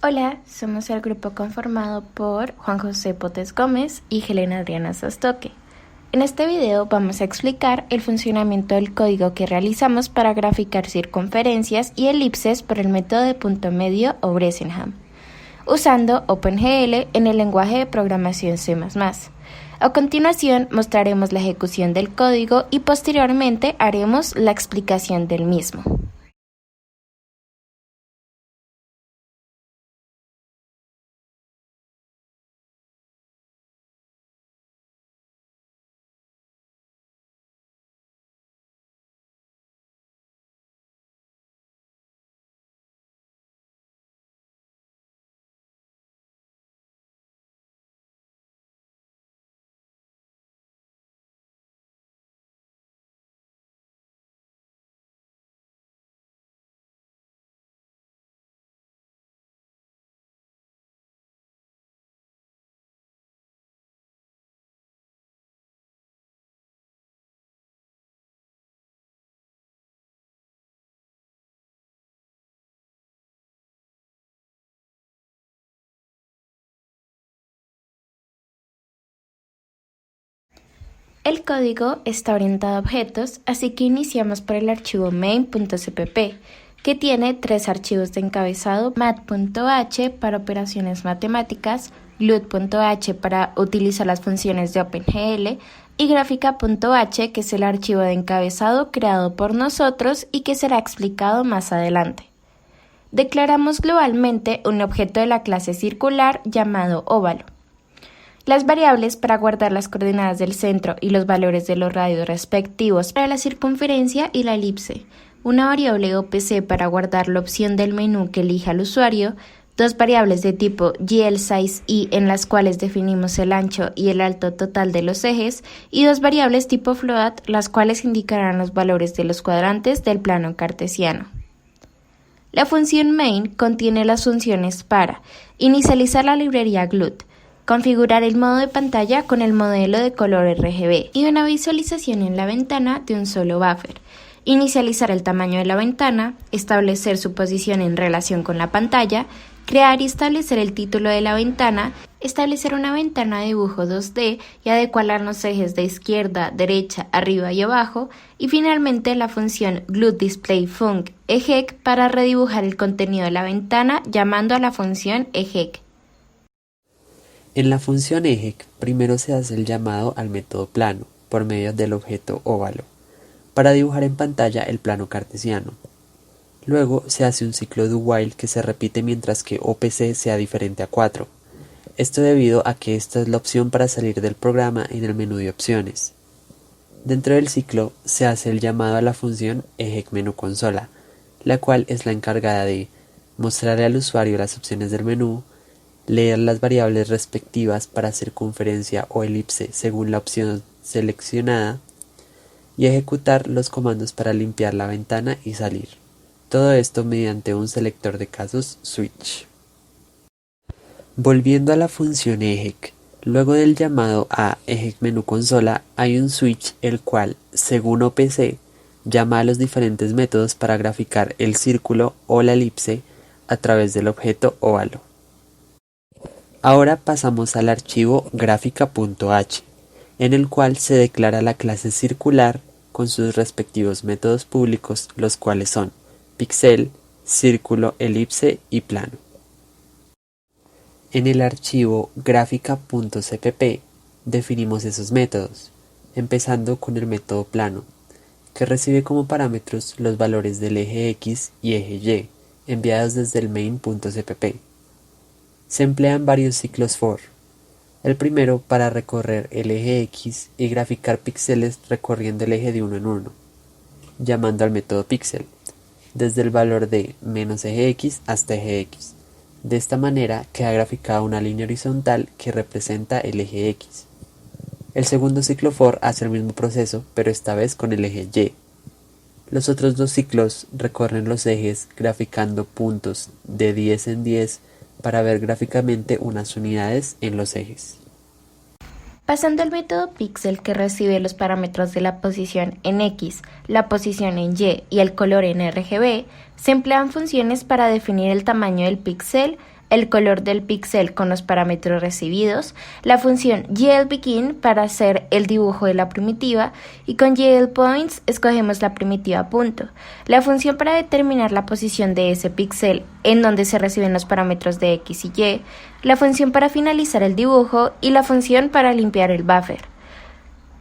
Hola, somos el grupo conformado por Juan José Potes Gómez y Helena Adriana Sastoque. En este video vamos a explicar el funcionamiento del código que realizamos para graficar circunferencias y elipses por el método de punto medio o Bresenham, usando OpenGL en el lenguaje de programación C++. A continuación mostraremos la ejecución del código y posteriormente haremos la explicación del mismo. El código está orientado a objetos, así que iniciamos por el archivo main.cpp, que tiene tres archivos de encabezado: math.h para operaciones matemáticas, glut.h para utilizar las funciones de OpenGL y grafica.h, que es el archivo de encabezado creado por nosotros y que será explicado más adelante. Declaramos globalmente un objeto de la clase circular llamado óvalo. Las variables para guardar las coordenadas del centro y los valores de los radios respectivos para la circunferencia y la elipse, una variable OPC para guardar la opción del menú que elija el usuario, dos variables de tipo glSize en las cuales definimos el ancho y el alto total de los ejes, y dos variables tipo float, las cuales indicarán los valores de los cuadrantes del plano cartesiano. La función main contiene las funciones para inicializar la librería glut, configurar el modo de pantalla con el modelo de color RGB y una visualización en la ventana de un solo buffer, inicializar el tamaño de la ventana, establecer su posición en relación con la pantalla, crear y establecer el título de la ventana, establecer una ventana de dibujo 2D y adecuar los ejes de izquierda, derecha, arriba y abajo, y finalmente la función glutDisplayFunc ejec para redibujar el contenido de la ventana llamando a la función ejec. En la función ejec, primero se hace el llamado al método plano, por medio del objeto óvalo, para dibujar en pantalla el plano cartesiano. Luego se hace un ciclo do while que se repite mientras que OPC sea diferente a 4. Esto debido a que esta es la opción para salir del programa en el menú de opciones. Dentro del ciclo se hace el llamado a la función ejecMenuConsola, la cual es la encargada de mostrarle al usuario las opciones del menú, leer las variables respectivas para circunferencia o elipse según la opción seleccionada y ejecutar los comandos para limpiar la ventana y salir. Todo esto mediante un selector de casos switch. Volviendo a la función ejec, luego del llamado a ejecMenuConsola hay un switch el cual, según OPC, llama a los diferentes métodos para graficar el círculo o la elipse a través del objeto óvalo. Ahora pasamos al archivo grafica.h, en el cual se declara la clase circular con sus respectivos métodos públicos, los cuales son pixel, círculo, elipse y plano. En el archivo grafica.cpp definimos esos métodos, empezando con el método plano, que recibe como parámetros los valores del eje X y eje Y, enviados desde el main.cpp. Se emplean varios ciclos for. El primero para recorrer el eje X y graficar píxeles recorriendo el eje de uno en uno, llamando al método pixel, desde el valor de menos eje X hasta eje X. De esta manera queda graficada una línea horizontal que representa el eje X. El segundo ciclo for hace el mismo proceso, pero esta vez con el eje Y. Los otros dos ciclos recorren los ejes graficando puntos de 10 en 10 para ver gráficamente unas unidades en los ejes. Pasando al método pixel, que recibe los parámetros de la posición en X, la posición en Y y el color en RGB, se emplean funciones para definir el tamaño del píxel el color del píxel con los parámetros recibidos, la función GLBegin para hacer el dibujo de la primitiva y con GLPoints escogemos la primitiva punto, la función para determinar la posición de ese píxel en donde se reciben los parámetros de X y Y, la función para finalizar el dibujo y la función para limpiar el buffer.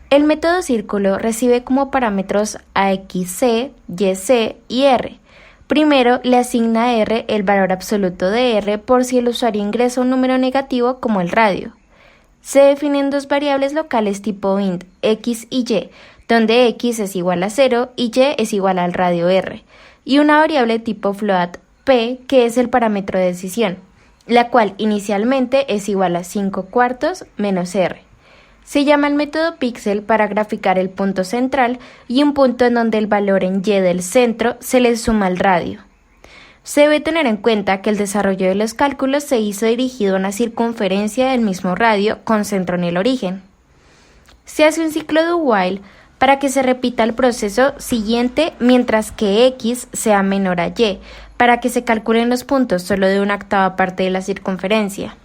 El método círculo recibe como parámetros a XC, YC y R. Primero le asigna a R el valor absoluto de R por si el usuario ingresa un número negativo como el radio. Se definen dos variables locales tipo int, X y Y, donde X es igual a 0 y Y es igual al radio R, y una variable tipo float, P, que es el parámetro de decisión, la cual inicialmente es igual a 5/4 menos R. Se llama el método píxel para graficar el punto central y un punto en donde el valor en Y del centro se le suma al radio. Se debe tener en cuenta que el desarrollo de los cálculos se hizo dirigido a una circunferencia del mismo radio con centro en el origen. Se hace un ciclo de while para que se repita el proceso siguiente mientras que X sea menor a Y, para que se calculen los puntos solo de una octava parte de la circunferencia.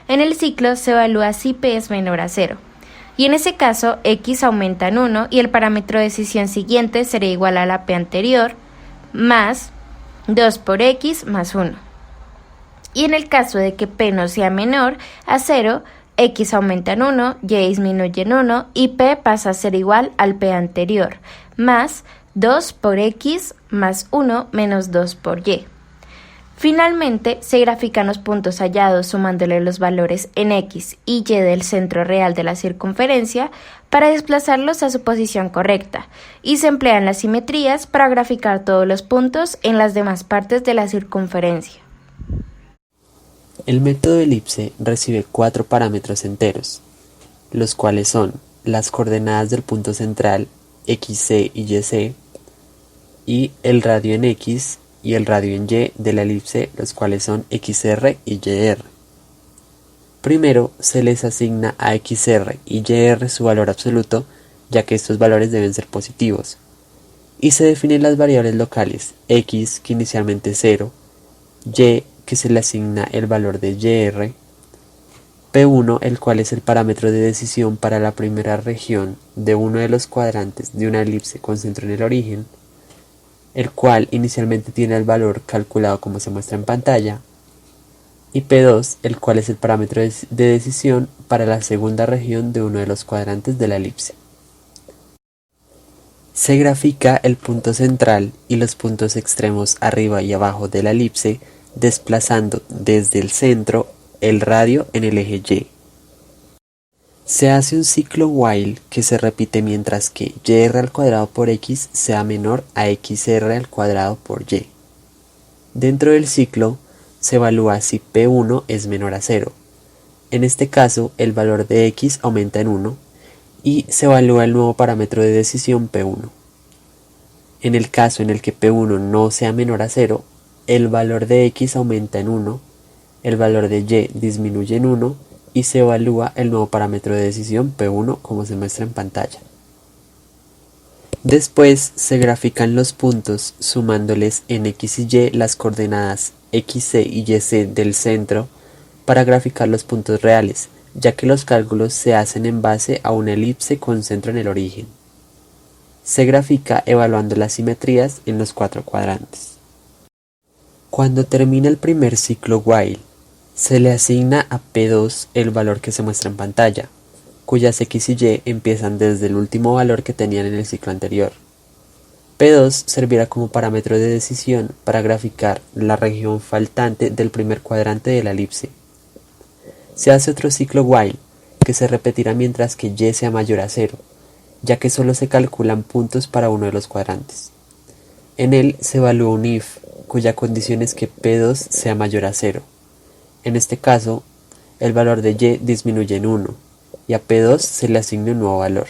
En el ciclo se evalúa si P es menor a 0. Y en ese caso, X aumenta en 1 y el parámetro de decisión siguiente será igual a la P anterior más 2 por X más 1. Y en el caso de que P no sea menor a 0, X aumenta en 1, Y disminuye en 1 y P pasa a ser igual al P anterior más 2 por X más 1 menos 2 por Y. Finalmente, se grafican los puntos hallados sumándole los valores en X y Y del centro real de la circunferencia para desplazarlos a su posición correcta, y se emplean las simetrías para graficar todos los puntos en las demás partes de la circunferencia. El método elipse recibe 4 parámetros enteros, los cuales son las coordenadas del punto central XC y YC, y el radio en X y el radio en Y de la elipse, los cuales son XR y YR. Primero se les asigna a XR y YR su valor absoluto, ya que estos valores deben ser positivos, y se definen las variables locales X, que inicialmente es 0, Y, que se le asigna el valor de YR, P1, el cual es el parámetro de decisión para la primera región de uno de los cuadrantes de una elipse con centro en el origen, el cual inicialmente tiene el valor calculado como se muestra en pantalla, y P2, el cual es el parámetro de decisión para la segunda región de uno de los cuadrantes de la elipse. Se grafica el punto central y los puntos extremos arriba y abajo de la elipse, desplazando desde el centro el radio en el eje Y. Se hace un ciclo while que se repite mientras que YR al cuadrado por X sea menor a XR al cuadrado por Y. Dentro del ciclo se evalúa si P1 es menor a 0. En este caso el valor de X aumenta en 1 y se evalúa el nuevo parámetro de decisión P1. En el caso en el que P1 no sea menor a 0, el valor de X aumenta en 1, el valor de Y disminuye en 1 y se evalúa el nuevo parámetro de decisión P1 como se muestra en pantalla. Después se grafican los puntos sumándoles en X y Y las coordenadas XC y YC del centro para graficar los puntos reales, ya que los cálculos se hacen en base a una elipse con centro en el origen. Se grafica evaluando las simetrías en los 4 cuadrantes. Cuando termina el primer ciclo while, se le asigna a P2 el valor que se muestra en pantalla, cuyas X y Y empiezan desde el último valor que tenían en el ciclo anterior. P2 servirá como parámetro de decisión para graficar la región faltante del primer cuadrante de la elipse. Se hace otro ciclo while, que se repetirá mientras que Y sea mayor a 0, ya que solo se calculan puntos para uno de los cuadrantes. En él se evalúa un if, cuya condición es que P2 sea mayor a 0. En este caso, el valor de Y disminuye en 1, y a P2 se le asigna un nuevo valor.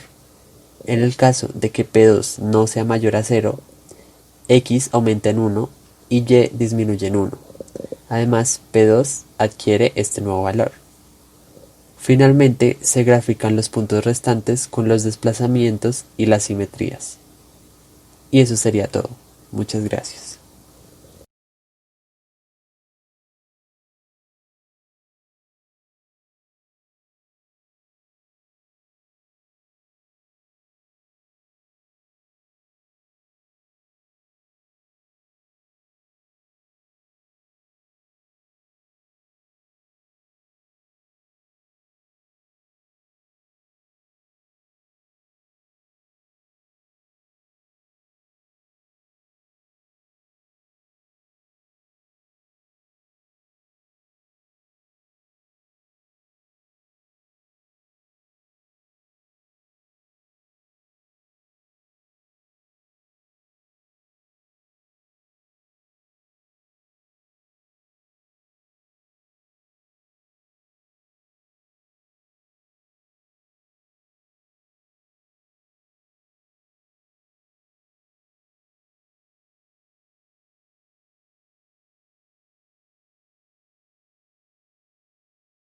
En el caso de que P2 no sea mayor a 0, X aumenta en 1 y Y disminuye en 1. Además, P2 adquiere este nuevo valor. Finalmente, se grafican los puntos restantes con los desplazamientos y las simetrías. Y eso sería todo. Muchas gracias.